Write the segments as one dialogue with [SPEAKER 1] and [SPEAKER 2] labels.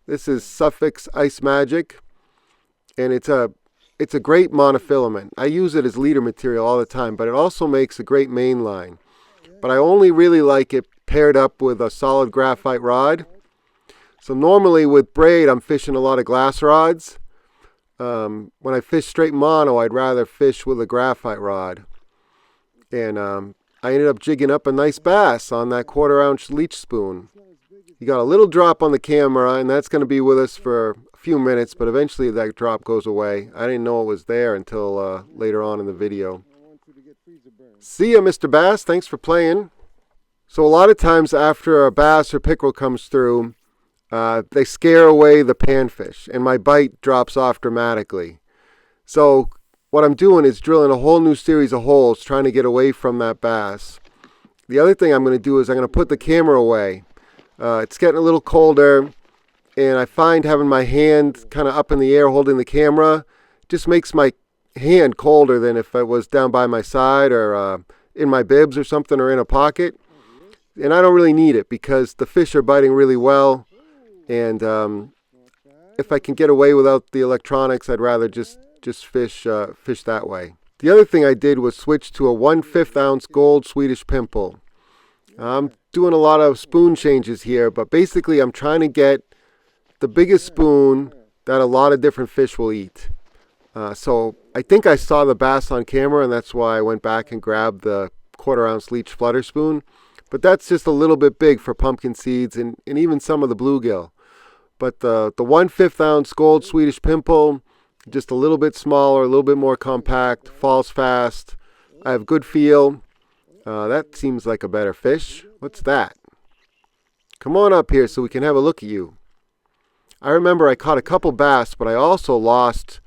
[SPEAKER 1] This is Sufix Ice Magic, and it's a great monofilament. I use it as leader material all the time, but it also makes a great main line. But I only really like it paired up with a solid graphite rod. So normally with braid, I'm fishing a lot of glass rods. When I fish straight mono, I'd rather fish with a graphite rod. And I ended up jigging up a nice bass on that 1/4 ounce leech spoon. You got a little drop on the camera, and that's going to be with us for a few minutes, but eventually that drop goes away. I didn't know it was there until later on in the video. See ya, Mr. Bass. Thanks for playing. So a lot of times after a bass or pickerel comes through, they scare away the panfish, and my bite drops off dramatically. So what I'm doing is drilling a whole new series of holes, trying to get away from that bass. The other thing I'm going to do is I'm going to put the camera away. It's getting a little colder, and I find having my hand kind of up in the air holding the camera just makes my hand colder than if I was down by my side or in my bibs or something, or in a pocket. And I don't really need it because the fish are biting really well, and if I can get away without the electronics, I'd rather just fish that way. The other thing I did was switch to a 1/5 ounce gold Swedish Pimple. I'm doing a lot of spoon changes here, but basically I'm trying to get the biggest spoon that a lot of different fish will eat. So I think I saw the bass on camera, and that's why I went back and grabbed the 1/4 ounce Leech Flutter Spoon. But that's just a little bit big for pumpkin seeds and even some of the bluegill. But the 1/5 ounce gold Swedish Pimple, just a little bit smaller, a little bit more compact, falls fast. I have good feel. That seems like a better fish. What's that? Come on up here so we can have a look at you. I remember I caught a couple bass, but I also lost,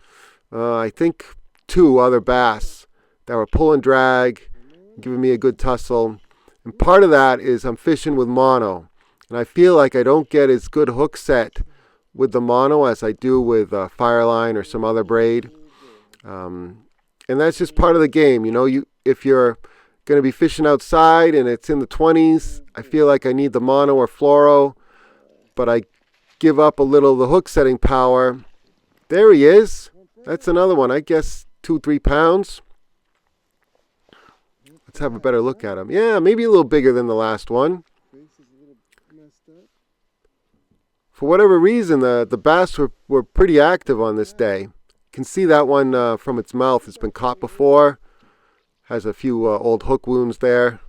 [SPEAKER 1] I think, 2 other bass that were pulling drag, giving me a good tussle. And part of that is I'm fishing with mono. And I feel like I don't get as good hook set with the mono as I do with Fireline or some other braid. And that's just part of the game. You know, if you're going to be fishing outside and it's in the 20s, I feel like I need the mono or fluoro, but I give up a little of the hook setting power. There he is. That's another one. I guess 2-3 pounds. Let's have a better look at him. Yeah, maybe a little bigger than the last one. For whatever reason, the bass were pretty active on this day. You can see that one from its mouth. It's been caught before. Has a few old hook wounds there.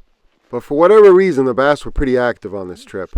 [SPEAKER 1] But for whatever reason, the bass were pretty active on this trip.